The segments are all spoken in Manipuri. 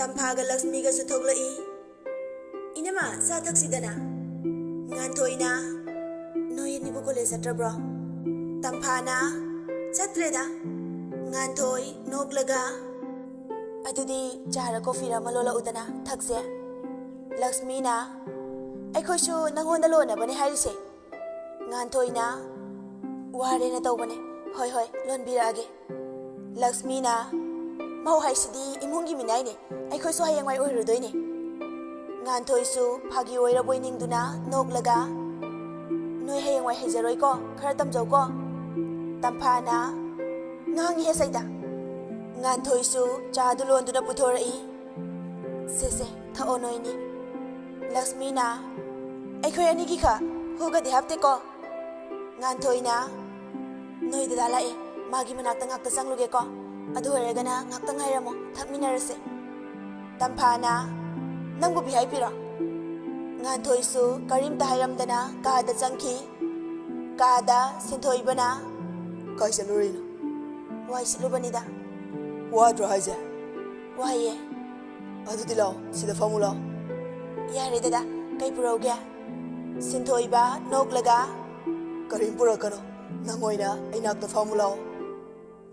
Tamphaga Lakshmiga su thoklai inama sa thaksidana nganthoi na noi ni bu college satrabro Tamphana satreda nganthoi noklaga adudi chara coffee ra malola udana thakse Lakshmi na akhoi su nangonda lona bane harise nganthoi na ware na tawbane hoi hoi lon birage Lakshmi na mau haisidi imungi minai ne akhoi su hayangwai oirudoi ne nganthoi su phagi oira boiningduna noklaga noi hayangwai haijaroi ko khara tamjau ko Tamphana ngangi he saida nganthoi su cha du londuna puthorai se thao noi ni Lakshmi na akhoi ani gi kha hoga de hapte ko nganthoi na noi da lae magi manakta ngakta sangluge ko adu horegana ngakta ngairamo thakminarase Tamphana nangbu bihai pira nganthoi su karimta hairamdana kada changki kada sinthoi kai salurina wai silubanida wadro haije waye adudi lao sida famula yare dada kai puroge sinthoi noklaga karim pura kano nangoina ainakta famula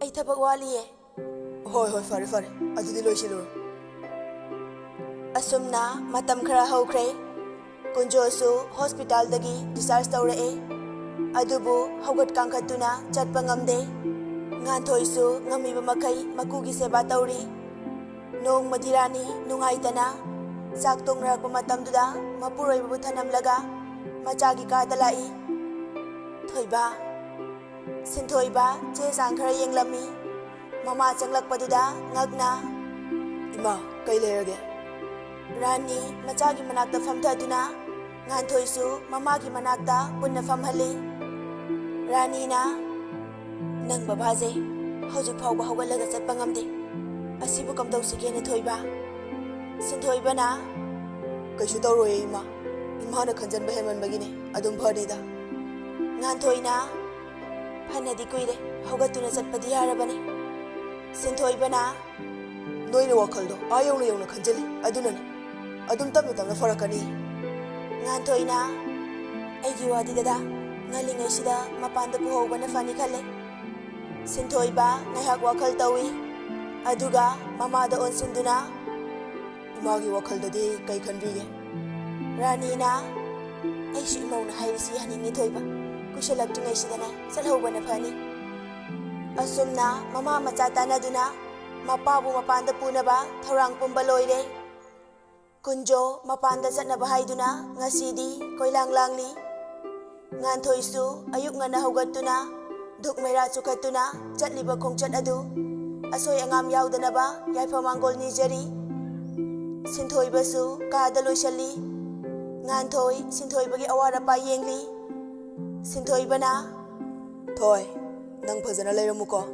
ai thabak waliye hoi fare adudi loisilur asumna matam khara haukhre kunjo su hospital dagi discharge tawrae adubu haugat kangkhatuna chatpa ngamde nganthoi su ngamiba makai makugi seba tawri nong madirani nungaitana sak tongrakpa matamduda mapuroi bu thanamlaga machagi ka dalai thoiba sinthoi che sang khara yenglami mama changlakpaduda ngagna ima kai lerage Rani machagi manakta famthaduna nganthoi su mamagi manakta punna famhali Rani na nang babaje hojik phawba hawalaga chatpa ngamde asibu kamdau sige ne thoiba sinthoi na kaisu tawroi ima na khanjan ba heman bagine adum phadida nganthoi na phanadi kuire hawgatuna chatpadi yarabane sinthoi na noina wakhaldo ayawna khanjali adunani adum tamna farakani nganthoi na aigi wadi dada ngalingai sida mapanda puhobana fani khale sinthoi ngahak wakhal tawi aduga mamada onsinduna imagi wakaldadi kai khanbige Rani na aishi imauna hairisi haningi thoiba kushalaktingai sidana salhobana fani asumna mama macha tanaduna mapabu mapanda punaba thorang pumba loire kunjo mapanda chatnaba haiduna ngasidi koilang langli nganthoi su ayuk ngana hogatuna duk mera chukhatuna chatliba khongchat adu asoi angam yaudana yaifa mangol nijari sinthoi su kada loisali nganthoi sinthoi bagi awara pa yengli sinthoi na thoi nang phajana leiramuko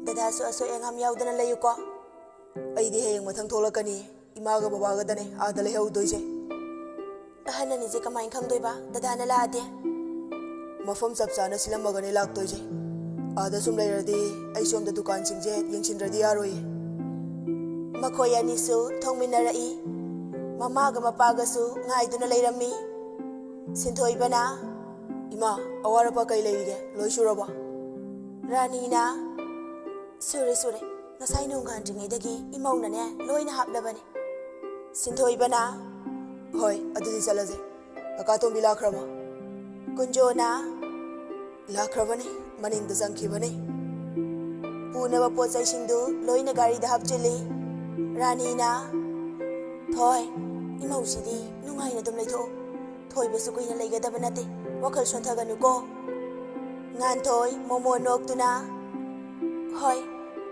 dada su asoi angam yaudana layuko aidi heyeng mathang tholakani imaga babaga dane ada lehaudoise ahanani je kamai khangdoiba dada na laade mafam chapchana silamagane laktoise ada sum leiradi ai somda dukan singje yengsinradi yaroi makhoi ani su thongminarai mamaga mapaga su ngaiduna leirami sinthoi na ima awara pa kai leige loisuraba Rani na sure nasai nung gandringai dagi imauna ne loina haplabane sinthoi na hoi adudi chalaje kaka tombi lakhraba kunjo na lakhrabane maningda jangkhibane punaba pochai singdu loina gari da hapchili Rani na thoi imausidi nungai na dum leitho thoi besu koina leigadaba nate wakhal sonthaganu ko nganthoi momo noktuna hoi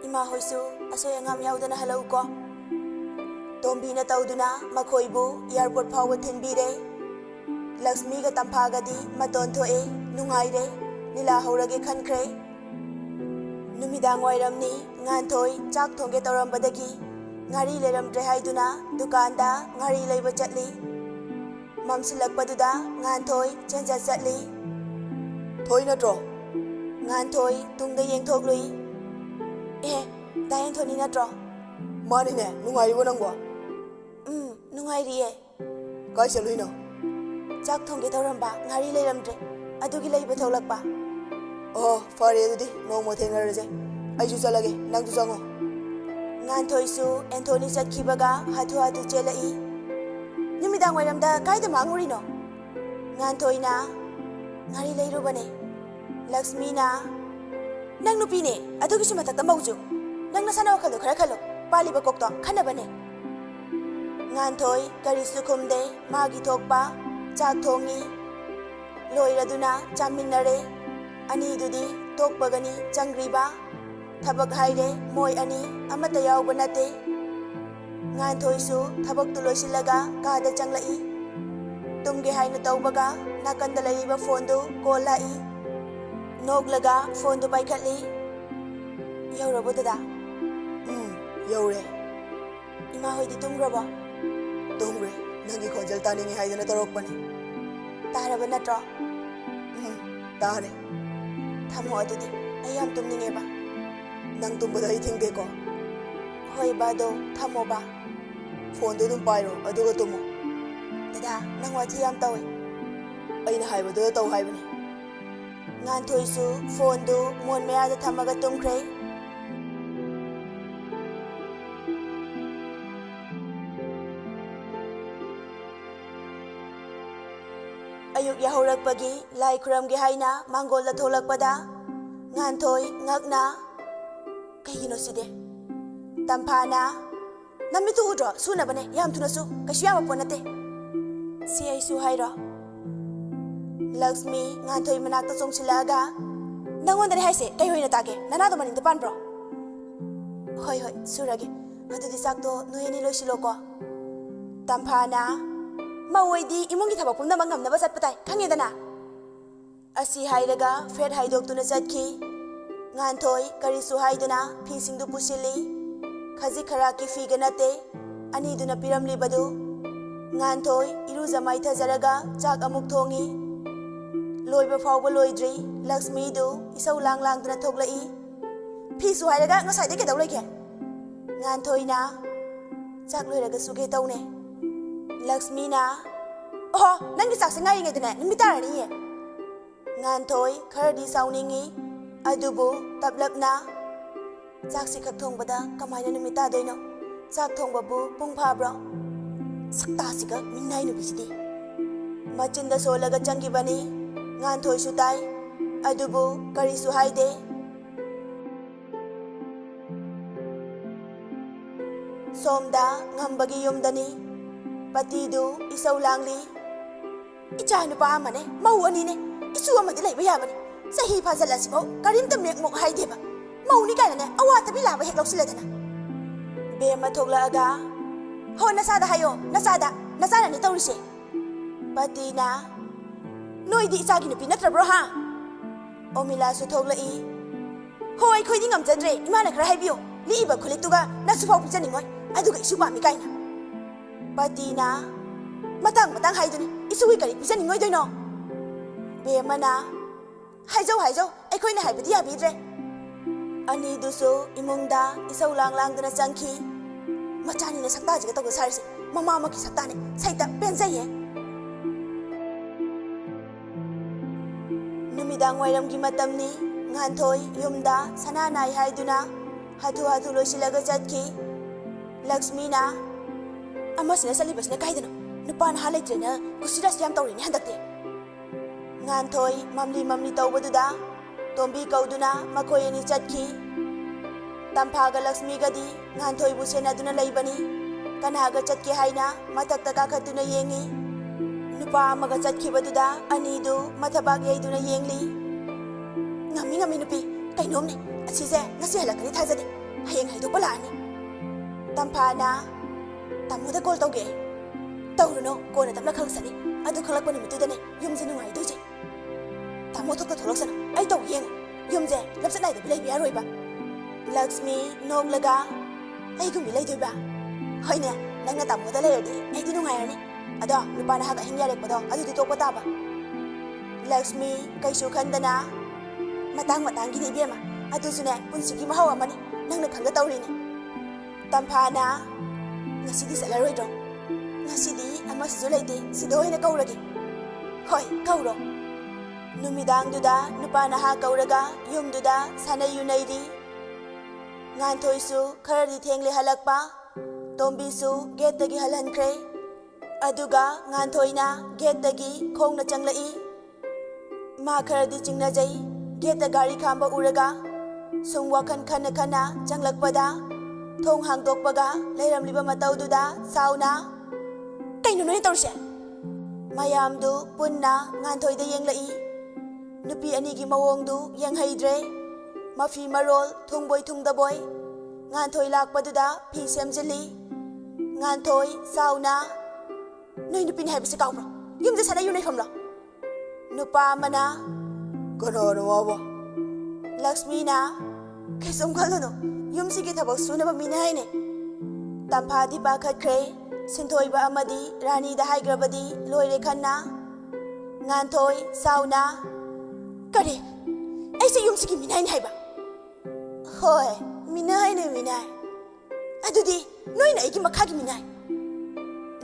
ima hoisu asoi angam yaudana halau ko tombi na tauduna makhoibu airport phawa thinbire Lakshmi ga Tamphaga di maton thoe nungaire nila haurage khankhre numidang wairamni nganthoi chak thongge tawrambadagi ngari leramdre haiduna dukanda ngari leiba chatli mamsilakpaduda nganthoi chenja chatli thoi natro nganthoi tungda yengthoklui dayeng thoni natro ꯃꯥꯅꯤꯅꯦ ꯅꯨꯡꯉꯥꯏꯔꯤꯕꯣ ꯅꯪꯕꯣ ꯅꯨꯡꯉꯥꯏꯔꯤꯌꯦ ꯀꯥꯏ ꯆꯠꯂꯨꯏꯅꯣ ꯆꯥꯛ ꯊꯣꯡꯒꯦ ꯇꯧꯔꯝꯕ ꯉꯥꯔꯤ ꯂꯩꯔꯝꯗ꯭ꯔꯦ ꯑꯗꯨꯒꯤ ꯂꯩꯕ ꯊꯣꯛꯂꯛꯄ ꯑꯣ ꯐꯔꯦ ꯑꯗꯨꯗꯤ ꯅꯣꯡꯃ ꯊꯦꯡꯅꯔꯁꯦ ꯑꯩꯁꯨ ꯆꯠꯂꯒꯦ ꯅꯪꯁꯨ ꯆꯪꯉꯣ ꯉꯥꯟꯊꯣꯏꯁꯨ ꯑꯦꯟꯊꯣꯅꯤ ꯆꯠꯈꯤꯕꯒ ꯍꯥꯊꯨ ꯍꯥꯊꯨ ꯆꯦꯜꯂꯛꯏ ꯅꯨꯃꯤꯗꯥꯡ ꯋꯥꯏꯔꯝꯗ ꯀꯥꯏꯗ ꯃꯥꯡꯉꯨꯔꯤꯅꯣ ꯉꯥꯟꯊꯣꯏꯅ ꯉꯥꯔꯤ ꯂꯩꯔꯨꯕꯅꯦ ꯂꯛꯁꯃꯤꯅ ꯅꯪ ꯅꯨꯄꯤꯅꯦ ꯑꯗꯨꯒꯤꯁꯨ ꯃꯊꯛꯇ ꯃꯧꯖꯨ ꯅꯪ ꯅꯁꯥꯅ ꯋꯥꯈꯜꯗꯣ ꯈꯔ ꯈꯜꯂꯣ ꯄꯥꯜꯂꯤꯕ ꯀꯣꯛꯇꯣ ꯈꯟꯅꯕꯅꯦ ꯉꯥꯟꯊꯣꯏ ꯀꯔꯤꯁꯨ ꯈꯨꯝꯗꯦ ꯃꯥꯒꯤ ꯊꯣꯛꯄ ꯆꯥꯛ ꯊꯣꯡꯉꯤ ꯂꯣꯏꯔꯗꯨꯅ ꯆꯥꯃꯤꯟꯅꯔꯦ ꯑꯅꯤꯗꯨꯗꯤ ꯇꯣꯛꯄꯒꯅꯤ ꯆꯪꯒ꯭ꯔꯤꯕ ꯊꯕꯛ ꯍꯥꯏꯔꯦ ꯃꯣꯏ ꯑꯅꯤ ꯑꯃꯠꯇ ꯌꯥꯎꯕ ꯅꯠꯇꯦ ꯉꯥꯟꯊꯣꯏꯁꯨ ꯊꯕꯛꯇꯨ ꯂꯣꯏꯁꯤꯜꯂꯒ ꯀꯥꯗ ꯆꯪꯂꯛꯏ ꯇꯨꯝꯒꯦ ꯍꯥꯏꯅ ꯇꯧꯕꯒ ꯅꯥꯀꯟꯗ ꯂꯩꯔꯤꯕ ꯐꯣꯟꯗꯨ ꯀꯣꯜ ꯂꯥꯛꯏ ꯅꯣꯛꯂꯒ ꯐꯣꯟꯗꯨ ꯄꯥꯏꯈꯠꯂꯤ ꯌꯧꯔꯕꯣ ꯗꯗꯥ ꯌꯧꯔꯦ ꯏꯃꯥ ꯍꯣꯏꯗꯤ ꯇꯨꯝꯈ꯭ꯔꯕꯣ ꯇꯨꯝꯈ꯭ꯔꯦ ꯅꯪꯒꯤ ꯈꯣꯟꯖꯦꯜ ꯇꯥꯅꯤꯡꯉꯤ ꯍꯥꯏꯗꯅ ꯇꯧꯔꯛꯄꯅꯤ ꯇꯥꯔꯕ ꯅꯠꯇ꯭ꯔꯣ ꯇꯥꯔꯦ ꯊꯝꯃꯣ ꯑꯗꯨꯗꯤ ꯑꯩ ꯌꯥꯝ ꯇꯨꯝꯅꯤꯡꯉꯦꯕ ꯅꯪ ꯇꯨꯝꯕꯗ ꯑꯩ ꯊꯤꯡꯗꯦꯀꯣ ꯍꯣꯏ ꯕꯥ ꯑꯗꯣ ꯊꯝꯃꯣꯕ ꯐꯣꯟꯗꯣ ꯑꯗꯨꯝ ꯄꯥꯏꯔꯣ ꯑꯗꯨꯒ ꯇꯨꯝꯃꯣ ꯗꯗꯥ ꯅꯪ ꯋꯥꯊꯤ ꯌꯥꯝ ꯇꯧꯋꯦ ꯑꯩꯅ ꯍꯥꯏꯕꯗꯨꯗ ꯇꯧ ꯍꯥꯏꯕꯅꯤ ꯉꯥꯟꯊꯣꯏꯁꯨ ꯐꯣꯟꯗꯨ ꯃꯣꯟ ꯃꯌꯥꯗ ꯊꯝꯃꯒ ꯇꯨꯝꯈ꯭ꯔꯦ ꯑꯌꯨꯛ ꯌꯥꯍꯧꯔꯛꯄꯒꯤ ꯂꯥꯏ ꯈꯨꯔꯝꯒꯦ ꯍꯥꯏꯅ ꯃꯥꯡꯒꯣꯜꯗ ꯊꯣꯛꯂꯛꯄꯗ ꯉꯥꯟꯊꯣꯏ ꯉꯛꯅ ꯀꯩꯒꯤꯅꯣ ꯁꯤꯗꯤ ꯇꯝꯐꯥꯅ ꯅꯃꯤꯠꯇꯨ ꯎꯗ꯭ꯔꯣ ꯁꯨꯅꯕꯅꯦ ꯌꯥꯝ ꯊꯨꯅꯁꯨ ꯀꯩꯁꯨ ꯌꯥꯝꯕ ꯄꯣꯠ ꯅꯠꯇꯦ ꯁꯤ ꯑꯩꯁꯨ ꯍꯥꯏꯔꯣ ꯂꯛꯁꯃꯤ ꯉꯥꯟꯊꯣꯏ ꯃꯅꯥꯛꯇ ꯆꯣꯡꯁꯤꯜꯂꯛꯑꯒ ꯅꯪꯉꯣꯟꯗꯅꯦ ꯍꯥꯏꯁꯦ ꯀꯩ ꯑꯣꯏꯅ ꯇꯥꯒꯦ ꯅꯅꯥꯗꯣ ꯃꯅꯤꯡꯗ ꯄꯥꯟꯕ꯭ꯔꯣ ꯍꯣꯏ ꯁꯨꯔꯒꯦ ꯑꯗꯨꯗꯤ ꯆꯥꯛꯇꯣ ꯅꯣꯏ ꯑꯅꯤ ꯂꯣꯏꯁꯤꯜꯂꯣꯀꯣ ꯇꯝꯐꯥꯅ ꯃꯧ ꯑꯣꯏꯗꯤ ꯏꯃꯨꯡꯒꯤ ꯊꯕꯛ ꯄꯨꯝꯅꯃꯛ ꯉꯝꯅꯕ ꯆꯠꯄ ꯇꯥꯏ ꯈꯪꯉꯦꯗꯅ ꯑꯁꯤ ꯍꯥꯏꯔꯒ ꯐꯦꯠ ꯍꯥꯏꯗꯣꯛꯇꯨꯅ ꯆꯠꯈꯤ ꯉꯥꯟꯊꯣꯏ ꯀꯔꯤꯁꯨ ꯍꯥꯏꯗꯨꯅ ꯐꯤꯁꯤꯡꯗꯨ ꯄꯨꯁꯤꯜꯂꯤ ꯈꯖꯤꯛ ꯈꯔꯥꯛꯀꯤ ꯐꯤꯒ ꯅꯠꯇꯦ ꯑꯅꯤꯗꯨꯅ ꯄꯤꯔꯝꯂꯤꯕꯗꯨ ꯉꯥꯟꯊꯣꯏ ꯏꯔꯨꯖ ꯃꯥꯏꯊꯖꯔꯒ ꯆꯥꯛ ꯑꯃꯨꯛ ꯊꯣꯡꯉꯤ ꯂꯣꯏꯕ ꯐꯥꯎꯕ ꯂꯣꯏꯗ꯭ꯔꯤ ꯂꯛꯁꯃꯤꯗꯨ ꯏꯁꯧ ꯂꯥꯡꯗꯨꯅ ꯊꯣꯛꯂꯛꯏ ꯐꯤꯁꯨ ꯍꯥꯏꯔꯒ ꯉꯁꯥꯏꯗꯩ ꯀꯩꯗꯧ ꯂꯩꯒꯦ ꯉꯥꯟꯊꯣꯏꯅ ꯆꯥꯛ ꯂꯣꯏꯔꯒ ꯁꯨꯒꯦ ꯇꯧꯅꯦ ꯂꯛꯁꯃꯤꯅ ꯑꯣꯍꯣ ꯅꯪꯒꯤ ꯆꯥꯛꯁꯦ ꯉꯥꯏꯔꯤꯉꯩꯗꯅꯦ ꯅꯨꯃꯤꯠ ꯇꯥꯔꯅꯤꯌꯦ ꯉꯥꯟꯊꯣꯏ ꯈꯔꯗꯤ ꯁꯥꯎꯅꯤꯡꯉꯤ ꯑꯗꯨꯕꯨ ꯇꯞꯂꯞꯅ ꯆꯥꯛꯁꯤ ꯈꯛ ꯊꯣꯡꯕꯗ ꯀꯃꯥꯏꯅ ꯅꯨꯃꯤꯠ ꯇꯥꯗꯣꯏꯅꯣ ꯆꯥꯛ ꯊꯣꯡꯕꯕꯨ ꯄꯨꯡ ꯐꯥꯕ꯭ꯔꯣ ꯁꯛꯇꯥꯁꯤꯒ ꯃꯤꯅꯥꯏ ꯅꯨꯄꯤꯁꯤꯗꯤ ꯃꯆꯤꯟꯗ ꯁꯣꯜꯂꯒ ꯆꯪꯈꯤꯕꯅꯤ ꯉꯥꯟꯊꯣꯏꯁꯨ ꯇꯥꯏ ꯑꯗꯨꯕꯨ ꯀꯔꯤꯁꯨ ꯍꯥꯏꯗꯦ ꯁꯣꯝꯗ ꯉꯝꯕꯒꯤ ꯌꯨꯝꯗꯅꯤ ꯄꯇꯤꯗꯨ ꯏꯁꯧ ꯂꯥꯡꯂꯤ ꯏꯆꯥ ꯅꯨꯄꯥ ꯑꯃꯅꯦ ꯃꯧ ꯑꯅꯤꯅꯦ ꯏꯁꯨ ꯑꯃꯗꯤ ꯂꯩꯕ ꯌꯥꯕꯅꯤ ꯆꯍꯤ ꯐꯥꯖꯜꯂꯁꯤꯐꯥꯎ ꯀꯔꯤꯝꯇ ꯃꯦꯛꯃꯣꯛ ꯍꯥꯏꯗꯦꯕ ꯃꯧꯅꯤ ꯀꯥꯏꯅꯅꯦ ꯑꯋꯥꯠꯇꯕꯤ ꯂꯥꯕ ꯍꯦꯛ ꯂꯧꯁꯤꯜꯂꯗꯅ ꯕꯦꯝꯃ ꯊꯣꯛꯂꯛꯑꯒ ꯍꯣ ꯅꯆꯥꯗ ꯍꯥꯏꯌꯣ ꯅꯆꯥꯅꯅꯤ ꯇꯧꯔꯤꯁꯦ ꯄꯇꯤꯅ ꯅꯣꯏꯗꯤ ꯏꯆꯥꯒꯤ ꯅꯨꯄꯤ ꯅꯠꯇ꯭ꯔꯕ꯭ꯔꯣ ꯍꯥ ꯑꯣꯃꯤꯂꯥꯁꯨ ꯊꯣꯛꯂꯛꯏ ꯍꯣꯏ ꯑꯩꯈꯣꯏꯗꯤ ꯉꯝꯖꯗ꯭ꯔꯦ ꯏꯃꯥꯅ ꯈꯔ ꯍꯥꯏꯕꯤꯌꯣ ꯂꯤꯛꯏꯕ ꯈꯨꯂꯤꯛꯇꯨꯒ ꯅꯁꯨꯐꯥꯎ ꯄꯤꯖꯅꯤꯡꯉꯣꯏ ꯑꯗꯨꯒ ꯏꯁꯨ ꯄꯥꯝꯃꯤ ꯀꯥꯏꯅ ꯄꯇꯤꯅ ꯃꯇꯥꯡ ꯍꯥꯏꯗꯨꯅꯤ ꯏꯁꯨꯒꯤ ꯀꯔꯤ ꯄꯤꯖꯅꯤꯡꯉꯣꯏꯗꯣꯏꯅꯣ ꯕꯦꯝꯃꯅ ꯍꯥꯏꯖꯧ ꯑꯩꯈꯣꯏꯅ ꯍꯥꯏꯕꯗꯤ ꯌꯥꯕꯤꯗ꯭ꯔꯦ ꯑꯅꯤꯗꯨꯁꯨ ꯏꯃꯨꯡꯗ ꯏꯁꯧ ꯂꯥꯡꯗꯨꯅ ꯆꯪꯈꯤ ꯃꯆꯥꯅꯤꯅ ꯁꯛꯇꯥꯁꯤꯒ ꯇꯧꯕ ꯁꯥꯔꯤꯁꯦ ꯃꯃꯥꯃꯛꯀꯤ ꯁꯛꯇꯥꯅꯦ ꯁꯩꯇ ꯄꯦꯟꯖꯩꯌꯦ ꯅꯨꯃꯤꯗꯥꯡ ꯋꯥꯏꯔꯝꯒꯤ ꯃꯇꯝꯅꯤ ꯉꯥꯟꯊꯣꯏ ꯌꯨꯝꯗ ꯁꯅꯥ ꯅꯥꯏ ꯍꯥꯏꯗꯨꯅ ꯍꯥꯊꯨ ꯂꯣꯏꯁꯤꯜꯂꯒ ꯆꯠꯈꯤ ꯂꯛꯁꯃꯤꯅ ꯑꯃꯁꯤꯅ ꯆꯠꯂꯤꯕꯁꯤꯅ ꯀꯥꯏꯗꯅꯣ ꯅꯨꯄꯥ ꯅꯍꯥ ꯂꯩꯇ꯭ꯔꯦꯅ ꯀꯨꯁꯤꯔꯁ ꯌꯥꯝ ꯇꯧꯔꯤꯅꯦ ꯍꯟꯗꯛꯇꯤ ꯉꯥꯟꯊꯣꯏ ꯃꯝꯂꯤ ꯇꯧꯕꯗꯨꯗ ꯇꯣꯝꯕꯤ ꯀꯧꯗꯨꯅ ꯃꯈꯣꯏ ꯑꯅꯤ ꯆꯠꯈꯤ ꯇꯝꯐꯥꯒ ꯂꯛꯁꯃꯤꯒꯗꯤ ꯉꯥꯟꯊꯣꯏꯕꯨ ꯁꯦꯟꯅꯗꯨꯅ ꯂꯩꯕꯅꯤ ꯀꯅꯥꯒ ꯆꯠꯀꯦ ꯍꯥꯏꯅ ꯃꯊꯛꯇ ꯀꯥꯈꯠꯇꯨꯅ ꯌꯦꯡꯉꯤ ꯅꯨꯄꯥ ꯑꯃꯒ ꯆꯠꯈꯤꯕꯗꯨꯗ ꯑꯅꯤꯗꯨ ꯃꯊꯕꯥꯛ ꯌꯩꯗꯨꯅ ꯌꯦꯡꯂꯤ ꯉꯝꯃꯤ ꯅꯨꯄꯤ ꯀꯩꯅꯣꯝꯅꯦ ꯑꯁꯤꯁꯦ ꯉꯁꯤ ꯍꯜꯂꯛꯀꯅꯤ ꯊꯥꯖꯗꯦ ꯍꯌꯦꯡ ꯍꯥꯏꯗꯣꯛꯄ ꯂꯥꯛꯑꯅꯤ ꯇꯝꯐꯥꯅ ꯇꯥꯃꯣꯗ ꯀꯣꯜ ꯇꯧꯒꯦ ꯇꯧꯔꯨꯅꯣ ꯀꯣꯟꯅ ꯇꯞꯅ ꯈꯪꯂꯛꯁꯅꯤ ꯑꯗꯨ ꯈꯪꯂꯛꯄ ꯅꯨꯃꯤꯠꯇꯨꯗꯅꯦ ꯌꯨꯝꯁꯦ ꯅꯨꯡꯉꯥꯏꯗꯣꯏꯁꯦ ꯇꯥꯃꯣ ꯊꯣꯛꯇ ꯊꯣꯛꯂꯛꯁꯅꯨ ꯑꯩ ꯇꯧ ꯌꯦꯡꯉꯨ ꯌꯨꯝꯁꯦ ꯂꯝꯆꯠ ꯅꯥꯏꯗꯕꯤ ꯂꯩꯕ ꯌꯥꯔꯣꯏꯕ ꯂꯛꯁꯃꯤ ꯅꯣꯛꯂꯒ ꯑꯩꯒꯨꯝꯕꯤ ꯂꯩꯗꯣꯏꯕ ꯍꯣꯏꯅꯦ ꯅꯪꯅ ꯇꯥꯃꯣꯗ ꯂꯩꯔꯗꯤ ꯑꯩꯗꯤ ꯅꯨꯡꯉꯥꯏꯔꯅꯤ ꯑꯗꯣ ꯅꯨꯄꯥ ꯅꯍꯥꯛ ꯑꯍꯤꯡ ꯌꯥꯔꯦꯛꯄꯗꯣ ꯑꯗꯨꯗꯤ ꯇꯣꯛꯄ ꯇꯥꯕ ꯂꯛꯁꯃꯤ ꯀꯩꯁꯨ ꯈꯟꯗꯅ ꯃꯇꯥꯡꯒꯤꯅꯤ ꯏꯕꯦꯝꯃ ꯑꯗꯨꯁꯨꯅꯦ ꯄꯨꯟꯁꯤꯒꯤ ꯃꯍꯥꯎ ꯑꯃꯅꯤ ꯅꯪꯅ ꯈꯪꯒ ꯇꯧꯔꯤꯅꯤ ꯇꯝꯐꯥꯅ ꯉꯁꯤꯗꯤ ꯆꯠꯂꯔꯣꯏꯗ꯭ꯔꯣ? ꯉꯁꯤꯗꯤ ꯑꯃꯁꯤꯁꯨ ꯂꯩꯇꯦ, ꯁꯤꯗ ꯑꯣꯏꯅ ꯀꯧꯔꯒꯦ꯫ ꯍꯣꯏ ꯀꯧꯔꯣ꯫ ꯅꯨꯃꯤꯗꯥꯡꯗꯨꯗ ꯅꯨꯄꯥ ꯅꯍꯥ ꯀꯧꯔꯒ ꯌꯨꯝꯗꯨꯗ ꯁꯥꯟꯅꯩ ꯌꯨꯅꯩꯔꯤ꯫ ꯉꯥꯟꯊꯣꯏꯁꯨ ꯈꯔꯗꯤ ꯊꯦꯡꯂꯦ ꯍꯜꯂꯛꯄ, ꯇꯣꯝꯕꯤꯁꯨ ꯒꯦꯠꯇꯒꯤ ꯍꯜꯍꯟꯈ꯭ꯔꯦ꯫ ꯑꯗꯨꯒ ꯉꯥꯟꯊꯣꯏꯅ ꯒꯦꯠꯇꯒꯤ ꯈꯣꯡꯅ ꯆꯪꯂꯛꯏ꯫ ꯃꯥ ꯈꯔꯗꯤ ꯆꯤꯡꯅꯖꯩ ꯒꯦꯠꯇ ꯒꯥꯔꯤ ꯈꯥꯝꯕ ꯎꯔꯒ꯫ ꯁꯨꯝ ꯋꯥꯈꯜ ꯈꯟꯅ ꯈꯟꯅ ꯆꯪꯂꯛꯄꯗ ꯊꯣꯡ ꯍꯥꯡꯗꯣꯛꯄꯒ ꯂꯩꯔꯝꯂꯤꯕ ꯃꯇꯧꯗꯨꯗ ꯁꯥꯎꯅ "ꯀꯩꯅꯣ ꯅꯣꯏꯅ ꯇꯧꯔꯤꯁꯦ?" ꯃꯌꯥꯝꯗꯨ ꯄꯨꯟꯅ ꯉꯥꯟꯊꯣꯏꯗ ꯌꯦꯡꯂꯛꯏ꯫ ꯅꯨꯄꯤ ꯑꯅꯤꯒꯤ ꯃꯑꯣꯡꯗꯨ ꯌꯦꯡꯍꯩꯗ꯭ꯔꯦ꯫ ꯃꯐꯤ ꯃꯔꯣꯜ ꯊꯨꯡꯕꯣꯏ ꯊꯨꯡꯗꯕꯣꯏ ꯉꯥꯟꯊꯣꯏ ꯂꯥꯛꯄꯗꯨꯗ ꯐꯤ ꯁꯦꯝꯖꯤꯜꯂꯤ꯫ ꯉꯥꯟꯊꯣꯏ ꯁꯥꯎꯅ "ꯅꯣꯏ ꯅꯨꯄꯤꯅꯤ ꯍꯥꯏꯕꯁꯤ ꯀꯥꯎꯕ꯭ꯔꯣ? ꯌꯨꯝꯗ ꯁꯥꯟꯅ ꯌꯨꯅꯩꯐꯝꯂꯣ?" ꯅꯨꯄꯥ ꯑꯃꯅ ꯀꯅꯥꯅꯣ ꯃꯥꯕꯣ? ꯂꯛꯁꯃꯤꯅ "ꯀꯩꯁꯨꯝ ꯈꯜꯂꯨꯅꯨ, ꯌꯨꯝꯁꯤꯒꯤ ꯊꯕꯛ ꯁꯨꯅꯕ ꯃꯤꯅꯤ ꯍꯥꯏꯅꯦ." ꯇꯝꯐꯥꯗꯤ ꯄꯥꯈꯠꯈ꯭ꯔꯦ꯫ ꯁꯤꯟꯊꯣꯏꯕ ꯑꯃꯗꯤ ꯔꯥꯅꯤꯗ ꯍꯥꯏꯈ꯭ꯔꯕꯗꯤ ꯂꯣꯏꯔꯦ ꯈꯟꯅ꯫ ꯉꯥꯟꯊꯣꯏ ꯁꯥꯎꯅ "ꯀꯔꯤ? ꯑꯩꯁꯦ ꯌꯨꯝꯁꯤꯒꯤ ꯃꯤꯅꯥꯏꯅꯤ ꯍꯥꯏꯕ?" "ꯍꯣꯏ, ꯃꯤꯅꯥꯏꯅꯦ ꯃꯤꯅꯥꯏ." "ꯑꯗꯨꯗꯤ ꯅꯣꯏꯅ ꯑꯩꯒꯤ ꯃꯈꯥꯒꯤ ꯃꯤꯅꯥꯏ?"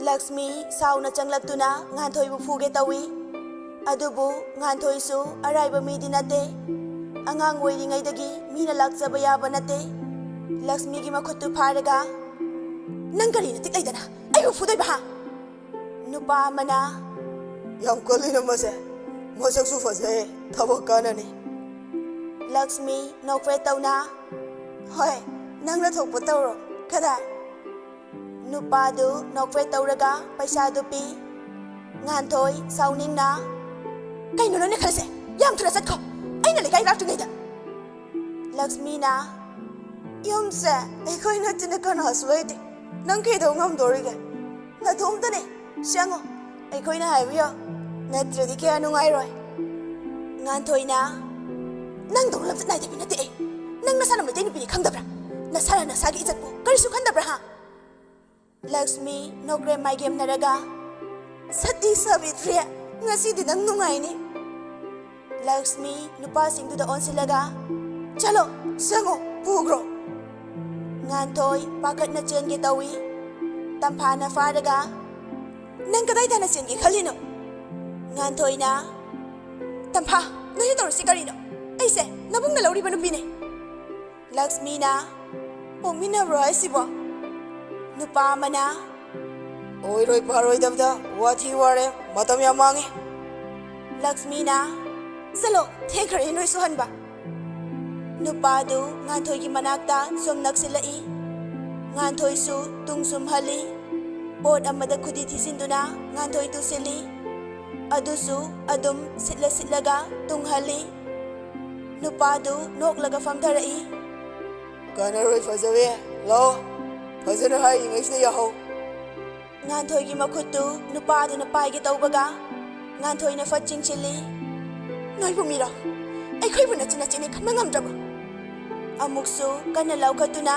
ꯂꯛꯁꯃꯤ ꯁꯥꯎꯅ ꯆꯪꯂꯛꯇꯨꯅ ꯉꯥꯟꯊꯣꯏꯕꯨ ꯐꯨꯒꯦ ꯇꯧꯏ꯫ ꯑꯗꯨꯕꯨ ꯉꯥꯟꯊꯣꯏꯁꯨ ꯑꯔꯥꯏꯕ ꯃꯤꯗꯤ ꯅꯠꯇꯦ꯫ ꯑꯉꯥꯡ ꯑꯣꯏꯔꯤꯉꯩꯗꯒꯤ ꯃꯤꯅ ꯂꯥꯛꯆꯕ ꯌꯥꯕ ꯅꯠꯇꯦ꯫ ꯂꯛꯁꯃꯤꯒꯤ ꯃꯈꯨꯠꯇꯨ ꯐꯥꯔꯒ "ꯅꯪ ꯀꯔꯤꯅ ꯇꯤꯛ ꯂꯩꯗꯅ ꯑꯩꯕꯨ ꯐꯨꯗꯣꯏꯕ ꯍꯥ?" ꯅꯨꯄꯥ ꯑꯃꯅ ꯌꯥꯝ ꯀꯜꯂꯤꯅ ꯃꯁꯦ, ꯃꯁꯛꯁꯨ ꯐꯖꯩ, ꯊꯕꯛ ꯀꯥꯟꯅꯅꯤ꯫ ꯂꯛꯁꯃꯤ ꯅꯣꯛꯐꯦꯠ ꯇꯧꯅ "ꯍꯣꯏ, ꯅꯪꯅ ꯊꯣꯛꯄ ꯇꯧꯔꯣ, ꯀꯗꯥꯏ?" ꯅꯨꯄꯥꯗꯨ ꯅꯣꯛꯐꯦꯠ ꯇꯧꯔꯒ ꯄꯩꯁꯥꯗꯨ ꯄꯤ꯫ ꯉꯥꯟꯊꯣꯏ ꯁꯥꯎꯅꯤꯡꯅ "ꯀꯩꯅꯣ ꯅꯪꯅ ꯈꯜꯂꯤꯁꯦ? ꯌꯥꯝ ꯊꯨꯅ ꯆꯠꯈꯣ, ꯑꯩꯅ ꯂꯩꯀꯥꯏ ꯂꯥꯛꯇ꯭ꯔꯤꯉꯩꯗ." ꯂꯛꯁꯃꯤꯅ "ꯌꯨꯝꯁꯦ ꯑꯩꯈꯣꯏ ꯅꯠꯇꯅ ꯀꯅꯥꯁꯨ ꯂꯩꯇꯦ, ꯅꯪ ꯀꯩꯗꯧ ꯉꯝꯗꯣꯔꯤꯒꯦ? ꯅꯇꯣꯝꯇꯅꯦ, ꯆꯪꯉꯣ, ꯑꯩꯈꯣꯏꯅ ꯍꯥꯏꯕꯤꯌꯣ, ꯅꯠꯇ꯭ꯔꯗꯤ ꯀꯌꯥ ꯅꯨꯡꯉꯥꯏꯔꯣꯏ." ꯉꯥꯟꯊꯣꯏꯅ "ꯅꯪꯗꯧꯅ ꯂꯝꯆꯠ ꯅꯥꯏꯗꯕꯤ ꯅꯠꯇꯦ ꯑꯩ, ꯅꯪ ꯅꯁꯥꯅ ꯃꯩꯇꯩ ꯅꯨꯄꯤꯅꯤ ꯈꯪꯗꯕ꯭ꯔꯥ? ꯅꯁꯥꯅ ꯅꯁꯥꯒꯤ ꯏꯖꯠꯄꯨ ꯀꯔꯤꯁꯨ ꯈꯟꯗꯕ꯭ꯔꯥ ꯍꯥ?" ꯂꯛꯁꯃꯤ ꯅꯣꯛꯔꯦꯝ ꯃꯥꯏꯒꯦꯝꯅꯔꯒ "ꯁꯇꯤ ꯁꯥꯕꯤꯇ꯭ꯔꯤ, ꯉꯁꯤꯗꯤ ꯅꯪ ꯅꯨꯡꯉꯥꯏꯅꯤ." ꯂꯛꯁꯃꯤ ꯅꯨꯄꯥꯁꯤꯡꯗꯨꯗ ꯑꯣꯟꯁꯤꯜꯂꯒ "ꯆꯠꯂꯣ, ꯆꯪꯉꯣ, ꯄꯨꯈ꯭ꯔꯣ." ꯉꯥꯟꯊꯣꯏ ꯄꯥꯈꯠꯅ ꯆꯦꯟꯒꯦ ꯇꯧꯏ꯫ ꯇꯝꯐꯥꯅ ꯐꯥꯔꯒ "ꯅꯪ ꯀꯗꯥꯏ ꯇꯥꯟꯅ ꯆꯦꯟꯒꯦ ꯈꯜꯂꯤꯅꯣ?" ꯉꯥꯟꯊꯣꯏꯅ "ꯇꯝꯐꯥ, ꯅꯣꯏꯅ ꯇꯧꯔꯤꯁꯤ ꯀꯔꯤꯅꯣ? ꯑꯩꯁꯦ ꯅꯕꯨꯡꯅ ꯂꯧꯔꯤꯕ ꯅꯨꯄꯤꯅꯦ." ꯂꯛꯁꯃꯤꯅ "ꯄꯣꯛꯃꯤꯟꯅꯕ꯭ꯔꯣ ꯍꯥꯏꯁꯤꯕꯣ?" ꯅꯨꯄꯥ ꯑꯃꯅ ꯑꯣꯏꯔꯣꯏ ꯄꯥꯔꯣꯏꯗꯕꯗ ꯋꯥꯊꯤ ꯋꯥꯔꯦꯝ, ꯃꯇꯝ ꯌꯥꯝ ꯃꯥꯡꯉꯤ꯫ ꯂꯛꯁꯃꯤꯅ "ꯆꯠꯂꯣ, ꯊꯦꯡꯈ꯭ꯔꯦ ꯅꯣꯏꯁꯨ ꯍꯟꯕ." ꯅꯨꯄꯥꯗꯨ ꯉꯥꯟꯊꯣꯏꯒꯤ ꯃꯅꯥꯛꯇ ꯁꯨꯝ ꯅꯛꯁꯤꯜꯂꯛꯏ꯫ ꯉꯥꯟꯊꯣꯏꯁꯨ ꯇꯨꯡ ꯁꯨꯝ ꯍꯜꯂꯤ꯫ ꯄꯣꯠ ꯑꯃꯗ ꯈꯨꯗꯤ ꯊꯤꯖꯤꯟꯗꯨꯅ ꯉꯥꯟꯊꯣꯏ ꯇꯨꯁꯤꯜꯂꯤ꯫ ꯑꯗꯨꯁꯨ ꯑꯗꯨꯝ ꯁꯤꯠꯂ ꯁꯤꯠꯂꯒ ꯇꯨꯡꯍꯜꯂꯤ꯫ ꯅꯨꯄꯥꯗꯨ ꯅꯣꯛꯂꯒ ꯐꯝꯊꯔꯛꯏ꯫ ꯀꯥꯟꯅꯔꯣꯏ ꯐꯖꯕꯤ, ꯂꯥꯛꯑꯣ, ꯐꯖꯅ ꯍꯥꯏꯔꯤꯉꯩꯁꯤꯗ ꯌꯥꯍꯧ꯫ ꯉꯥꯟꯊꯣꯏꯒꯤ ꯃꯈꯨꯠꯇꯨ ꯅꯨꯄꯥꯗꯨꯅ ꯄꯥꯏꯒꯦ ꯇꯧꯕꯒ ꯉꯥꯟꯊꯣꯏꯅ ꯐꯠ ꯆꯤꯡꯁꯤꯜꯂꯤ꯫ "ꯅꯣꯏꯕꯨ ꯃꯤꯔꯣ? ꯑꯩꯈꯣꯏꯕꯨ ꯅꯆꯤꯟ ꯅꯆꯤꯟꯅꯤ ꯈꯟꯕ ꯉꯝꯗ꯭ꯔꯕꯣ?" ꯑꯃꯨꯛꯁꯨ ꯀꯟꯅ ꯂꯥꯎꯈꯠꯇꯨꯅ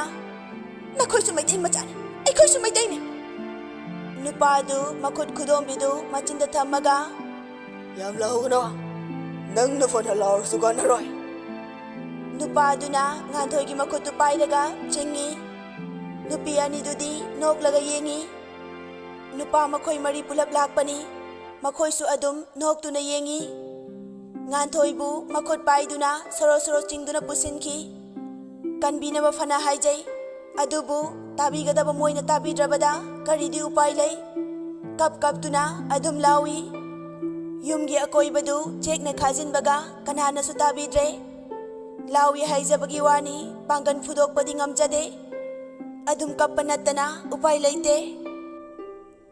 "ꯅꯈꯣꯏꯁꯨ ꯃꯩꯇꯩ ꯃꯆꯥꯅꯤ, ꯑꯩꯈꯣꯏꯁꯨ ꯃꯩꯇꯩꯅꯤ." ꯅꯨꯄꯥꯗꯨ ꯃꯈꯨꯠ ꯈꯨꯗꯣꯝꯕꯤꯗꯨ ꯃꯆꯤꯟꯗ ꯊꯝꯃꯒ ꯌꯥꯝ ꯂꯥꯎꯒꯅꯣ, ꯅꯪꯅ ꯐꯅ ꯂꯥꯎꯔꯁꯨ ꯀꯥꯟꯅꯔꯣꯏ꯫ ꯅꯨꯄꯥꯗꯨꯅ ꯉꯥꯟꯊꯣꯏꯒꯤ ꯃꯈꯨꯠꯇꯨ ꯄꯥꯏꯔꯒ ꯆꯤꯡꯏ꯫ ꯅꯨꯄꯤ ꯑꯅꯤꯗꯨꯗꯤ ꯅꯣꯛꯂꯒ ꯌꯦꯡꯏ꯫ ꯅꯨꯄꯥ ꯃꯈꯣꯏ ꯃꯔꯤ ꯄꯨꯂꯞ ꯂꯥꯛꯄꯅꯤ꯫ ꯃꯈꯣꯏꯁꯨ ꯑꯗꯨꯝ ꯅꯣꯛꯇꯨꯅ ꯌꯦꯡꯏ꯫ ꯉꯥꯟꯊꯣꯏꯕꯨ ꯃꯈꯨꯠ ꯄꯥꯏꯗꯨꯅ ꯁꯣꯔꯣ ꯁꯣꯔꯣ ꯆꯤꯡꯗꯨꯅ ꯄꯨꯁꯤꯟꯈꯤ꯫ ꯀꯟꯕꯤꯅꯕ ꯐꯅ ꯍꯥꯏꯖꯩ, ꯑꯗꯨꯕꯨ ꯇꯥꯕꯤꯒꯗꯕ ꯃꯣꯏꯅ ꯇꯥꯕꯤꯗ꯭ꯔꯕꯗ ꯀꯔꯤꯗꯤ ꯎꯄꯥꯏ ꯂꯩ? ꯀꯞꯇꯨꯅ ꯑꯗꯨꯝ ꯂꯥꯎꯏ꯫ ꯌꯨꯝꯒꯤ ꯑꯀꯣꯏꯕꯗꯨ ꯆꯦꯛꯅ ꯈꯥꯖꯤꯟꯕꯒ ꯀꯅꯥꯅꯁꯨ ꯇꯥꯕꯤꯗ꯭ꯔꯦ꯫ ꯂꯥꯎꯏ ꯍꯥꯏꯖꯕꯒꯤ ꯋꯥꯅꯤ, ꯄꯥꯡꯒꯟ ꯐꯨꯗꯣꯛꯄꯗꯤ ꯉꯝꯖꯗꯦ꯫ ꯑꯗꯨꯝ ꯀꯞꯄ ꯅꯠꯇꯅ ꯎꯄꯥꯏ ꯂꯩꯇꯦ꯫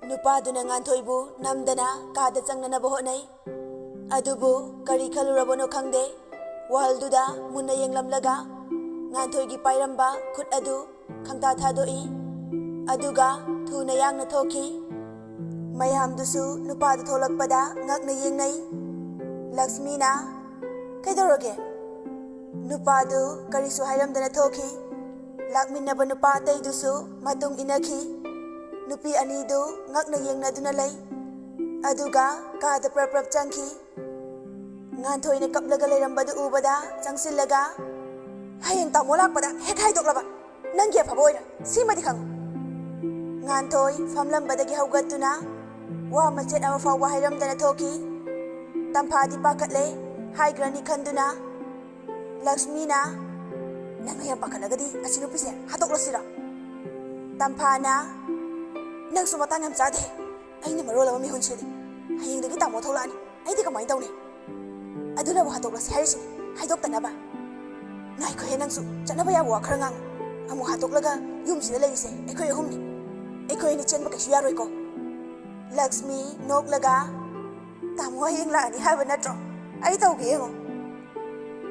ꯅꯨꯄꯥꯗꯨꯅ ꯉꯥꯟꯊꯣꯏꯕꯨ ꯅꯝꯗꯅ ꯀꯥꯗ ꯆꯪꯅꯅꯕ ꯍꯣꯠꯅꯩ꯫ ꯑꯗꯨꯕꯨ ꯀꯔꯤ ꯈꯜꯂꯨꯔꯕꯅꯣ ꯈꯪꯗꯦ, ꯋꯥꯜꯗꯨꯗ ꯃꯨꯟꯅ ꯌꯦꯡꯂꯝꯂꯒ ꯉꯥꯟꯊꯣꯏꯒꯤ ꯄꯥꯏꯔꯝꯕ ꯈꯨꯠ ꯑꯗꯨ ꯈꯪꯇꯥ ꯊꯥꯗꯣꯛꯏ꯫ ꯑꯗꯨꯒ ꯊꯨꯅ ꯌꯥꯡꯅ ꯊꯣꯛꯈꯤ꯫ ꯃꯌꯥꯝꯗꯨꯁꯨ ꯅꯨꯄꯥꯗꯨ ꯊꯣꯛꯂꯛꯄꯗ ꯉꯛꯅ ꯌꯦꯡꯅꯩ꯫ ꯂꯛꯁꯃꯤꯅ "ꯀꯩꯗꯧꯔꯒꯦ?" ꯅꯨꯄꯥꯗꯨ ꯀꯔꯤꯁꯨ ꯍꯥꯏꯔꯝꯗꯅ ꯊꯣꯛꯈꯤ꯫ ꯂꯥꯛꯃꯤꯟꯅꯕ ꯅꯨꯄꯥ ꯑꯇꯩꯗꯨꯁꯨ ꯃꯇꯨꯡ ꯏꯟꯅꯈꯤ꯫ ꯅꯨꯄꯤ ꯑꯅꯤꯗꯨ ꯉꯛꯅ ꯌꯦꯡꯅꯗꯨꯅ ꯂꯩ꯫ ꯑꯗꯨꯒ ꯀꯥꯗ ꯄ꯭ꯔꯞ ꯄ꯭ꯔꯞ ꯆꯪꯈꯤ꯫ ꯉꯥꯟꯊꯣꯏꯅ ꯀꯞꯂꯒ ꯂꯩꯔꯝꯕꯗꯨ ꯎꯕꯗ ꯆꯪꯁꯤꯜꯂꯒ "ꯍꯌꯦꯡ ꯇꯥꯃꯣ ꯂꯥꯛꯄꯗ ꯍꯦꯛ ꯍꯥꯏꯗꯣꯛꯂꯕ ꯅꯪꯒꯤ ꯑꯐꯕ ꯑꯣꯏꯔ ꯁꯤꯃꯗꯤ ꯈꯪꯉꯨ ꯉꯥꯟꯊꯣꯏ ꯐꯝꯂꯝꯕꯗꯒꯤ ꯍꯧꯒꯠꯇꯨꯅ ꯋꯥ ꯃꯆꯦꯠ ꯑꯃ ꯐꯥꯎꯕ ꯍꯥꯏꯔꯝꯗꯅ ꯊꯣꯛꯈꯤ ꯇꯝꯐꯥꯗꯤ ꯄꯥꯈꯠꯂꯦ ꯍꯥꯏꯈ꯭ꯔꯅꯤ ꯈꯟꯗꯨꯅ ꯂꯛꯁꯃꯤꯅ ꯅꯪꯅ ꯌꯥꯝ ꯄꯥꯈꯠꯂꯒꯗꯤ ꯑꯁꯤ ꯅꯨꯄꯤꯁꯦ ꯍꯥꯠꯇꯣꯛꯂꯁꯤꯔꯣ ꯇꯝꯐꯥꯅ ꯅꯪꯁꯨ ꯃꯇꯥꯡ ꯌꯥꯝ ꯆꯥꯗꯦ ꯑꯩꯅ ꯃꯔꯣꯜ ꯑꯃ ꯃꯤꯍꯨꯟ ꯁꯤꯜꯂꯤ ꯍꯌꯦꯡꯗꯒꯤ ꯇꯥꯃꯣ ꯊꯣꯛꯂꯛꯑꯅꯤ ꯑꯩꯗꯤ ꯀꯃꯥꯏꯅ ꯇꯧꯅꯤ ꯑꯗꯨꯅꯕꯨ ꯍꯥꯠꯇꯣꯛꯂꯁꯤ ꯍꯥꯏꯔꯤꯁꯤꯅꯤ ꯍꯥꯏꯗꯣꯛꯇꯅꯕ ꯉꯥꯏꯈꯣꯍꯦ ꯅꯪꯁꯨ ꯆꯠꯅꯕ ꯌꯥꯕ ꯋꯥ ꯈꯔ ꯉꯥꯡꯉꯨ ꯑꯃꯨꯛ ꯍꯥꯠꯇꯣꯛꯂꯒ ꯌꯨꯝꯁꯤꯗ ꯂꯩꯔꯤꯁꯦ ꯑꯩꯈꯣꯏ ꯑꯍꯨꯝꯅꯤ ꯑꯩꯈꯣꯏ ꯑꯅꯤ ꯆꯦꯟꯕ ꯀꯩꯁꯨ ꯌꯥꯔꯣꯏꯀꯣ ꯂꯛꯁꯃꯤ ꯅꯣꯛꯂꯒ ꯇꯥꯃꯣ ꯍꯌꯦꯡ ꯂꯥꯛꯑꯅꯤ ꯍꯥꯏꯕ ꯅꯠꯇ꯭ꯔꯣ ꯑꯩ ꯇꯧꯒꯦ ꯌꯦꯡꯉꯣ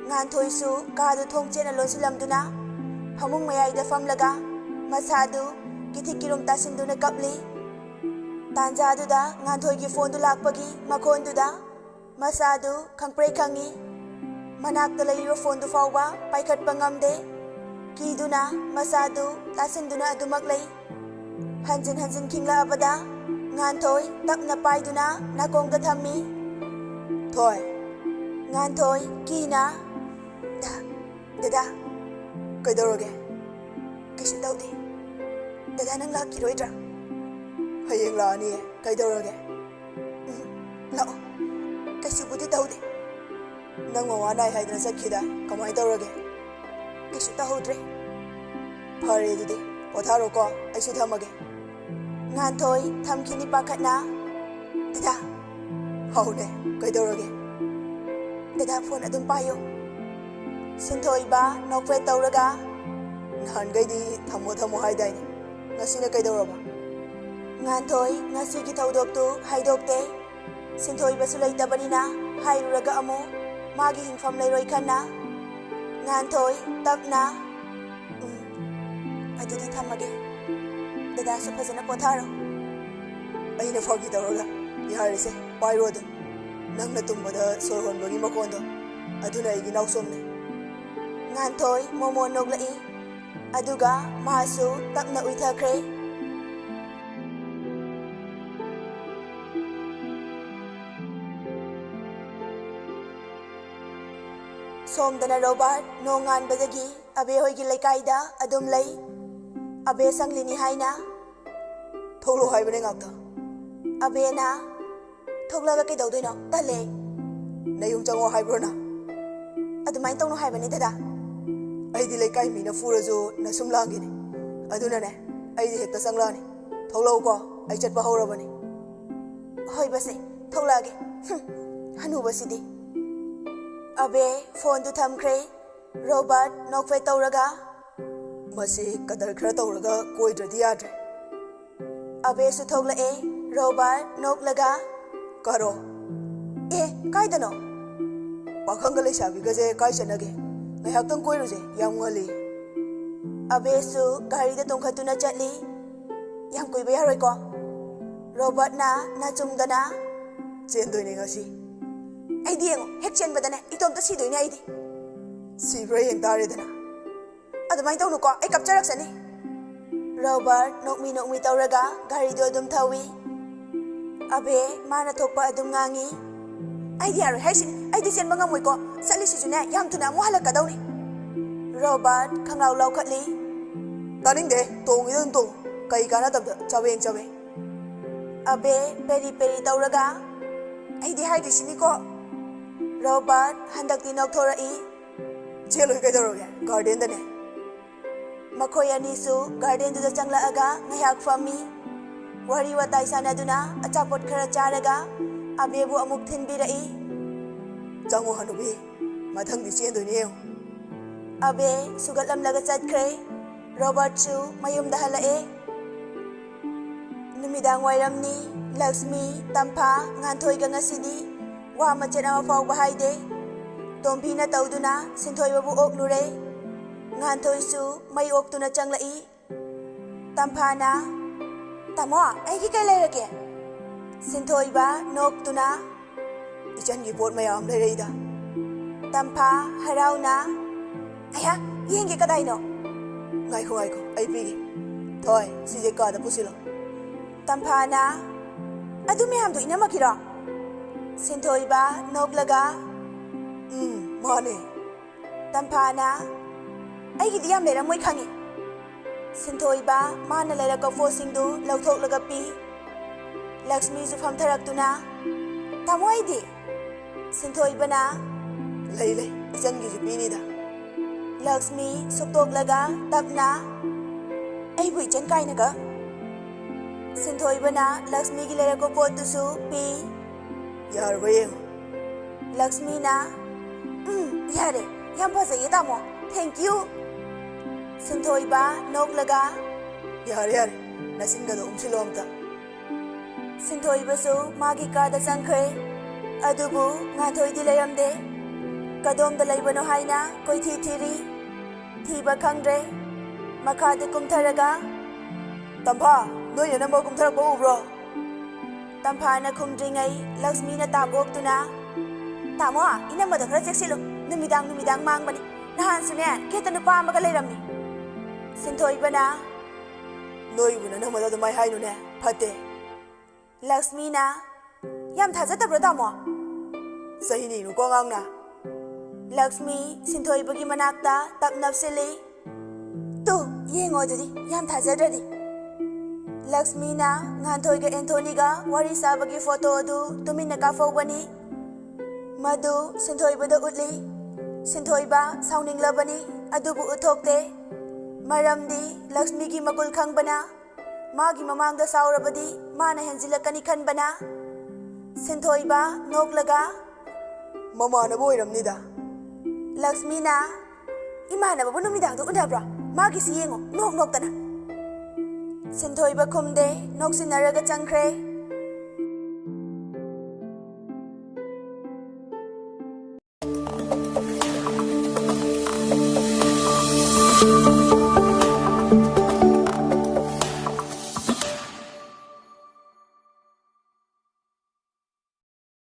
ꯉꯥꯟꯊꯣꯏꯁꯨ ꯀꯥꯗꯨ ꯊꯣꯡ ꯆꯦꯠꯅ ꯂꯣꯟꯁꯤꯜꯂꯝꯗꯨꯅ ꯐꯃꯨꯡ ꯃꯌꯥꯏꯗ ꯐꯝꯂꯒ ꯃꯁꯥꯗꯨ ꯀꯤꯊꯤꯛ ꯀꯤꯔꯨꯝ ꯇꯥꯁꯤꯟꯗꯨꯅ ꯀꯞꯂꯤ ꯇꯥꯟꯖꯥꯗꯨꯗ ꯉꯥꯟꯊꯣꯏꯒꯤ ꯐꯣꯟꯗꯨ ꯂꯥꯛꯄꯒꯤ ꯃꯈꯣꯟꯗꯨꯗ ꯃꯁꯥꯗꯨ ꯈꯪꯄ꯭ꯔꯩ ꯈꯪꯉꯤ ꯃꯅꯥꯛꯇ ꯂꯩꯔꯤꯕ ꯐꯣꯟꯗꯨ ꯐꯥꯎꯕ ꯄꯥꯏꯈꯠꯄ ꯉꯝꯗꯦ ꯀꯤꯗꯨꯅ ꯃꯁꯥꯗꯨ ꯇꯥꯁꯤꯟꯗꯨꯅ ꯑꯗꯨꯃꯛ ꯂꯩ ꯍꯟꯖꯤꯟ ꯍꯟꯖꯤꯟ ꯈꯤꯡꯂꯛꯑꯕꯗ ꯉꯥꯟꯊꯣꯏ ꯇꯞꯅ ꯄꯥꯏꯗꯨꯅ ꯅꯥꯀꯣꯡꯗ ꯊꯝꯃꯤ ꯊꯣꯏ ꯉꯥꯟꯊꯣꯏ ꯀꯤꯅ ꯗꯗꯥ ꯀꯩꯗꯧꯔꯒꯦ ꯀꯩꯁꯨ ꯇꯧꯗꯦ ꯗꯗꯥ ꯅꯪ ꯂꯥꯛꯈꯤꯔꯣꯏꯗ꯭ꯔꯥ ꯍꯌꯦꯡ ꯂꯥꯛꯑꯅꯤꯌꯦ ꯀꯩꯗꯧꯔꯒꯦ ꯂꯥꯛꯑꯣ ꯀꯩꯁꯨꯕꯨꯗꯤ ꯇꯧꯗꯦ ꯅꯪ ꯃꯋꯥ ꯅꯥꯏ ꯍꯥꯏꯗꯅ ꯆꯠꯈꯤꯗꯥꯏ ꯀꯃꯥꯏꯅ ꯇꯧꯔꯒꯦ ꯀꯩꯁꯨ ꯇꯧꯍꯧꯗ꯭ꯔꯦ ꯐꯔꯦ ꯑꯗꯨꯗꯤ ꯄꯣꯊꯥꯔꯣꯀꯣ ꯑꯩꯁꯨ ꯊꯝꯃꯒꯦ ꯉꯥꯟꯊꯣꯏ ꯊꯝꯈꯤꯅꯤ ꯄꯥꯈꯠꯅ ꯗꯗꯥ ꯍꯧꯅꯦ ꯀꯩꯗꯧꯔꯒꯦ ꯗꯗꯥ ꯐꯣꯟ ꯑꯗꯨꯝ ꯄꯥꯏꯌꯨ ꯁꯤꯟꯊꯣꯏꯕ ꯅꯣꯛꯐꯦꯠ ꯇꯧꯔꯒ ꯅꯍꯥꯟꯈꯩꯗꯤ ꯊꯝꯃꯣ ꯊꯝꯃꯣ ꯍꯥꯏꯗꯥꯏꯅꯦ ꯉꯁꯤꯅ ꯀꯩꯗꯧꯔꯕ ꯉꯥꯟꯊꯣꯏ ꯉꯁꯤꯒꯤ ꯊꯧꯗꯣꯛꯇꯨ ꯍꯥꯏꯗꯣꯛꯇꯦ ꯁꯤꯟꯊꯣꯏꯕꯁꯨ ꯂꯩꯇꯕꯅꯤꯅ ꯍꯥꯏꯔꯨꯔꯒ ꯑꯃꯨꯛ ꯃꯥꯒꯤ ꯍꯤꯡꯐꯝ ꯂꯩꯔꯣꯏ ꯈꯟꯅ ꯉꯥꯟꯊꯣꯏ ꯇꯞꯅ ꯑꯗꯨꯗꯤ ꯊꯝꯃꯒꯦ ꯗꯗꯥꯁꯨ ꯐꯖꯅ ꯄꯣꯊꯥꯔꯣ ꯑꯩꯅ ꯐꯥꯒꯤ ꯇꯧꯔꯒ ꯌꯥꯔꯤꯁꯦ ꯄꯥꯏꯔꯣ ꯑꯗꯨꯝ ꯅꯪꯅ ꯇꯨꯝꯕꯗ ꯁꯣꯔ ꯍꯣꯟꯕꯒꯤ ꯃꯈꯣꯟꯗꯣ ꯑꯗꯨꯅ ꯑꯩꯒꯤ ꯅꯥꯎꯁꯣꯝꯅꯦ ꯉꯥꯟꯊꯣꯏ ꯃꯣꯃꯣꯟ ꯅꯣꯛꯂꯛꯏ ꯑꯗꯨꯒ ꯃꯥꯁꯨ ꯇꯞꯅ ꯎꯏꯊꯈ꯭ꯔꯦ ꯁꯣꯝꯗꯅ ꯔꯣꯕꯥꯔꯠ ꯅꯣꯡꯉꯥꯟꯕꯗꯒꯤ ꯑꯕꯦ ꯍꯣꯏꯒꯤ ꯂꯩꯀꯥꯏꯗ ꯑꯗꯨꯝ ꯂꯩ ꯑꯕꯦ ꯁꯪꯂꯤꯅꯤ ꯍꯥꯏꯅ ꯊꯣꯛꯂꯛꯑꯣ ꯍꯥꯏꯕꯅꯦ ꯉꯥꯛꯇ ꯑꯕꯦꯅ ꯊꯣꯛꯂꯒ ꯀꯩꯗꯧꯗꯣꯏꯅꯣ ꯇꯜꯂꯦ ꯅꯌꯨꯝ ꯆꯪꯉꯣ ꯍꯥꯏꯕ꯭ꯔꯣꯅ ꯑꯗꯨꯃꯥꯏꯅ ꯇꯧꯅꯣ ꯍꯥꯏꯕꯅꯤ ꯗꯗꯥ ꯑꯩꯗꯤ ꯂꯩꯀꯥꯏ ꯃꯤꯅ ꯐꯨꯔꯁꯨ ꯅꯁꯨꯝ ꯂꯥꯡꯈꯤꯅꯤ ꯑꯗꯨꯅꯅꯦ ꯑꯩꯗꯤ ꯍꯦꯛꯇ ꯆꯪꯂꯛꯑꯅꯤ ꯊꯣꯛꯂꯛꯎꯀꯣ ꯑꯩ ꯆꯠꯄ ꯍꯧꯔꯕꯅꯤ ꯍꯣꯏ ꯕꯁꯦ ꯊꯣꯛꯂꯛꯑꯒꯦ ꯍꯅꯨꯕꯁꯤꯗꯤ ꯑꯕꯦ ꯐꯣꯟꯗꯨ ꯊꯝꯈ꯭ꯔꯦ ꯔꯣꯕꯥꯔꯠ ꯅꯣꯛꯐꯦꯠ ꯇꯧꯔꯒ ꯃꯁꯤ ꯀꯗꯔ ꯈꯔ ꯇꯧꯔꯒ ꯀꯣꯏꯗ꯭ꯔꯗꯤ ꯌꯥꯗ꯭ꯔꯦ ꯑꯕꯦꯁꯨ ꯊꯣꯛꯂꯛꯑꯦ ꯔꯣꯕꯥꯔꯠ ꯅꯣꯛꯂꯒ ꯀꯥꯔꯣ ꯀꯥꯏꯗꯅꯣ ꯄꯥꯈꯪꯒ ꯂꯩꯁꯥꯕꯤꯒꯁꯦ ꯀꯥꯏ ꯆꯠꯅꯒꯦ ꯉꯥꯏꯍꯥꯛꯇꯪ ꯀꯣꯏꯔꯨꯁꯦ ꯌꯥꯝ ꯉꯜꯂꯤ ꯑꯕꯦꯁꯨ ꯒꯥꯔꯤꯗ ꯇꯣꯡꯈꯠꯇꯨꯅ ꯆꯠꯂꯤ ꯌꯥꯝ ꯀꯨꯏꯕ ꯌꯥꯔꯣꯏꯀꯣ ꯔꯣꯕꯥꯔꯠꯅ ꯅꯆꯨꯝꯗꯅ ꯆꯦꯟꯗꯣꯏꯅꯦ ꯉꯁꯤ ꯑꯩꯗꯤ ꯌꯦꯡꯉꯣ ꯍꯦꯛ ꯆꯦꯟꯕꯗꯅꯦ ꯏꯇꯣꯝꯇ ꯁꯤꯗꯣꯏꯅꯦ ꯑꯩꯗꯤ ꯁꯤꯕ꯭ꯔꯥ ꯌꯦꯡ ꯇꯥꯔꯦꯗꯅ ꯑꯗꯨꯃꯥꯏꯅ ꯇꯧꯅꯨꯀꯣ ꯑꯩ ꯀꯞꯆꯔꯛꯁꯅꯤ ꯔꯣꯕꯥꯔꯠ ꯅꯣꯛꯃꯤ ꯅꯣꯛꯃꯤ ꯇꯧꯔꯒ ꯒꯥꯔꯤꯗꯣ ꯑꯗꯨꯝ ꯊꯧꯏ ꯑꯕꯦ ꯃꯥꯅ ꯊꯣꯛꯄ ꯑꯗꯨꯝ ꯉꯥꯡꯉꯤ ꯑꯩꯗꯤ ꯌꯥꯔꯣꯏ ꯍꯥꯏꯁꯤꯅꯤ ꯑꯩꯗꯤ ꯆꯦꯟꯕ ꯉꯝꯃꯣꯏꯀꯣ ꯆꯠꯂꯤꯁꯤꯁꯨꯅꯦ ꯌꯥꯝ ꯊꯨꯅ ꯑꯃꯨꯛ ꯍꯜꯂꯛꯀꯗꯧꯅꯤ ꯔꯣꯕꯥꯔꯠ ꯈꯪꯂꯥꯎ ꯂꯥꯎꯈꯠꯂꯤ ꯇꯥꯅꯤꯡꯗꯦ ꯇꯣꯡꯉꯤꯗ ꯑꯗꯨꯝ ꯇꯣꯡꯉꯨ ꯀꯩ ꯀꯥꯟꯅꯗꯕꯗ ꯆꯕꯦꯡ ꯆꯕꯦꯡ ꯑꯕꯦ ꯄꯦꯔꯤ ꯄꯦꯔꯤ ꯇꯧꯔꯒ ꯑꯩꯗꯤ ꯍꯥꯏꯗꯣꯏꯁꯤꯅꯤꯀꯣ ꯔꯣꯕꯥꯔꯠ ꯍꯟꯗꯛꯇꯤ ꯅꯣꯛꯊꯣꯔꯛꯏ ꯆꯦꯜꯂꯣꯏ ꯀꯩꯗꯧꯔꯒꯦ ꯒꯥꯔꯗꯦꯟꯗꯅꯦ ꯃꯈꯣꯏ ꯑꯅꯤꯁꯨ ꯒꯥꯔꯗꯦꯟꯗꯨꯗ ꯆꯪꯂꯛꯑꯒ ꯉꯥꯏꯍꯥꯛ ꯐꯝꯃꯤ ꯋꯥꯔꯤ ꯋꯥꯇꯥꯏ ꯁꯥꯟꯅꯗꯨꯅ ꯑꯆꯥꯄꯣꯠ ꯈꯔ ꯆꯥꯔꯒ ꯑꯕꯦꯕꯨ ꯑꯃꯨꯛ ꯊꯤꯟꯕꯤꯔꯛꯏ ꯆꯪꯉꯣ ꯍꯅꯨꯕꯤ ꯃꯊꯪꯗꯤ ꯆꯦꯟꯗꯣꯏꯅꯦ ꯌꯦꯡꯉꯨ ꯑꯕꯦ ꯁꯨꯒꯠꯂꯝꯂꯒ ꯆꯠꯈ꯭ꯔꯦ ꯔꯣꯕꯥꯔꯠꯁꯨ ꯃꯌꯨꯝꯗ ꯍꯜꯂꯛꯑꯦ ꯅꯨꯃꯤꯗꯥꯡ ꯋꯥꯏꯔꯝꯅꯤ ꯂꯛꯁꯃꯤ ꯇꯝꯐꯥ ꯉꯥꯟꯊꯣꯏꯒ ꯉꯁꯤꯗꯤ ꯋꯥ ꯃꯆꯦꯠ ꯑꯃ ꯐꯥꯎꯕ ꯍꯥꯏꯗꯦ ꯇꯣꯝꯕꯤꯅ ꯇꯧꯗꯨꯅ ꯁꯤꯟꯊꯣꯏꯕꯕꯨ ꯑꯣꯛꯂꯨꯔꯦ ꯉꯥꯟꯊꯣꯏꯁꯨ ꯃꯩ ꯑꯣꯛꯇꯨꯅ ꯆꯪꯂꯛꯏ ꯇꯝꯐꯥꯅ ꯇꯥꯃꯣ ꯑꯩꯒꯤ ꯀꯩ ꯂꯩꯔꯒꯦ ꯁꯤꯟꯊꯣꯏꯕ ꯅꯣꯛꯇꯨꯅ ꯏꯆꯟꯒꯤ ꯄꯣꯠ ꯃꯌꯥꯝ ꯂꯩꯔꯛꯏꯗ ꯇꯝꯐꯥ ꯍꯔꯥꯎꯅ ꯑꯌꯥ ꯌꯦꯡꯒꯦ ꯀꯗꯥꯏꯅꯣ ꯉꯥꯏꯈꯣ ꯉꯥꯏꯈꯣ ꯑꯩ ꯄꯤꯒꯦ ꯊꯣꯏ ꯁꯤꯁꯦ ꯀꯥꯗ ꯄꯨꯁꯤꯜꯂꯣ ꯇꯝꯐꯥꯅ ꯑꯗꯨ ꯃꯌꯥꯝꯗꯣ ꯏꯅꯝꯃꯛꯀꯤꯔꯣ ꯁꯤꯟꯊꯣꯏꯕ ꯅꯣꯛꯂꯒ ꯃꯥꯅꯦ ꯇꯝꯐꯥꯅ ꯑꯩꯒꯤꯗꯤ ꯌꯥꯝ ꯂꯩꯔꯝꯃꯣꯏ ꯈꯪꯉꯤ ꯁꯤꯟꯊꯣꯏꯕ ꯃꯥꯅ ꯂꯩꯔꯛꯄ ꯄꯣꯠꯁꯤꯡꯗꯨ ꯂꯧꯊꯣꯛꯂꯒ ꯄꯤ꯫ ꯂꯛꯁꯃꯤꯁꯨ ꯐꯝꯊꯔꯛꯇꯨꯅ ꯇꯥꯃꯣ ꯑꯩꯗꯤ? ꯁꯤꯟꯊꯣꯏꯕꯅ ꯂꯩ ꯏꯆꯟꯒꯤꯁꯨ ꯄꯤꯅꯤꯗ꯫ ꯂꯛꯁꯃꯤ ꯁꯨꯛꯇꯣꯛꯂꯒ ꯇꯞꯅ ꯑꯩꯕꯨ ꯏꯆꯟ ꯀꯥꯏꯅꯒ? ꯁꯤꯟꯊꯣꯏꯕꯅ ꯂꯛꯁꯃꯤꯒꯤ ꯂꯩꯔꯛꯄ ꯄꯣꯠꯇꯨꯁꯨ ꯄꯤ꯫ ꯌꯥꯔꯕ ꯌꯦꯡꯉꯣ꯫ ꯂꯛꯁꯃꯤꯅ ꯌꯥꯔꯦ, ꯌꯥꯝ ꯐꯖꯩꯌꯦ ꯇꯥꯃꯣ, ꯊꯦꯡꯛ ꯌꯨ꯫ ꯁꯤꯟꯊꯣꯏꯕ ꯅꯣꯛꯂꯒ ꯌꯥꯔꯦ ꯅꯆꯤꯟꯒꯗꯣ ꯎꯝꯁꯤꯜꯂꯣ ꯑꯝꯇ꯫ ꯁꯤꯟꯊꯣꯏꯕꯁꯨ ꯃꯥꯒꯤ ꯀꯥꯗ ꯆꯪꯈ꯭ꯔꯦ꯫ ꯑꯗꯨꯕꯨ ꯉꯥꯟꯊꯣꯏꯗꯤ ꯂꯩꯔꯝꯗꯦ꯫ ꯀꯗꯣꯝꯗ ꯂꯩꯕꯅꯣ ꯍꯥꯏꯅ ꯀꯣꯏꯊꯤ ꯊꯤꯔꯤ꯫ ꯊꯤꯕ ꯈꯪꯗ꯭ꯔꯦ꯫ ꯃꯈꯥꯗ ꯀꯨꯝꯊꯔꯒ ꯇꯝꯐꯥ, ꯅꯣꯏ ꯅꯅꯝꯕ ꯀꯨꯝꯊꯔꯛꯄ ꯎꯕ꯭ꯔꯣ? ꯇꯝꯐꯥꯅ ꯈꯨꯝꯗ꯭ꯔꯤꯉꯩ ꯂꯛꯁꯃꯤꯅ ꯇꯥꯞ ꯑꯣꯛꯇꯨꯅ ꯇꯥꯃꯣ, ꯏꯅꯝꯃꯗꯣ ꯈꯔ ꯆꯦꯛꯁꯤꯜꯂꯨ, ꯅꯨꯃꯤꯗꯥꯡ ꯃꯥꯡꯕꯅꯤ, ꯅꯍꯥꯟꯁꯨꯅꯦ ꯒꯦꯠꯇ ꯅꯨꯄꯥ ꯑꯃꯒ ꯂꯩꯔꯝꯃꯤ꯫ ꯁꯤꯟꯊꯣꯏꯕꯅ ꯅꯣꯏꯕꯨ ꯅꯅꯝꯕꯗ ꯑꯗꯨꯃꯥꯏꯅ ꯍꯥꯏꯅꯨꯅꯦ, ꯐꯠꯇꯦ꯫ ꯂꯛꯁꯃꯤꯅ ꯌꯥꯝ ꯊꯥꯖꯗꯕ꯭ꯔꯣ ꯇꯥꯃꯣ? ꯆꯍꯤ ꯅꯤꯅꯨꯀꯣ ꯑꯉꯥꯡꯅ꯫ ꯂꯛꯁꯃꯤ ꯁꯤꯟꯊꯣꯏꯕꯒꯤ ꯃꯅꯥꯛꯇ ꯇꯞ ꯅꯞꯁꯤꯜꯂꯤ꯫ ꯇꯨ ꯌꯦꯡꯉꯣ ꯑꯗꯨꯗꯤ, ꯌꯥꯝ ꯊꯥꯖꯗ꯭ꯔꯗꯤ꯫ ꯂꯛꯁꯃꯤꯅ ꯉꯥꯟꯊꯣꯏꯒ ꯑꯦꯟꯊꯣꯅꯤꯒ ꯋꯥꯔꯤ ꯁꯥꯕꯒꯤ ꯐꯣꯇꯣ ꯑꯗꯨ ꯇꯨꯃꯤꯟꯅ ꯀꯥꯞꯍꯧꯕꯅꯤ꯫ ꯃꯗꯨ ꯁꯤꯟꯊꯣꯏꯕꯗ ꯎꯠꯂꯤ꯫ ꯁꯤꯟꯊꯣꯏꯕ ꯁꯥꯎꯅꯤꯡꯂꯕꯅꯤ, ꯑꯗꯨꯕꯨ ꯎꯠꯊꯣꯛꯇꯦ꯫ ꯃꯔꯝꯗꯤ ꯂꯛꯁꯃꯤꯒꯤ ꯃꯒꯨꯜ ꯈꯪꯕꯅ, ꯃꯥꯒꯤ ꯃꯃꯥꯡꯗ ꯁꯥꯎꯔꯕꯗꯤ ꯃꯥꯅ ꯍꯦꯟꯖꯤꯜꯂꯛꯀꯅꯤ ꯈꯟꯕꯅ꯫ ꯁꯤꯟꯊꯣꯏꯕ ꯅꯣꯛꯂꯒ ꯃꯃꯥꯟꯅꯕ ꯑꯣꯏꯔꯝꯅꯤꯗ꯫ ꯂꯛꯁꯃꯤꯅ ꯏꯃꯥꯟꯅꯕꯕꯨ ꯅꯨꯃꯤꯗꯥꯡꯗ ꯎꯅꯕ꯭ꯔꯣ? ꯃꯥꯒꯤꯁꯤ ꯌꯦꯡꯉꯣ, ꯅꯣꯛꯇꯅ꯫ ꯁꯤꯟꯊꯣꯏꯕ ꯈꯨꯝꯗꯦ, ꯅꯣꯛꯁꯤꯟꯅꯔꯒ ꯆꯪꯈ꯭ꯔꯦ꯫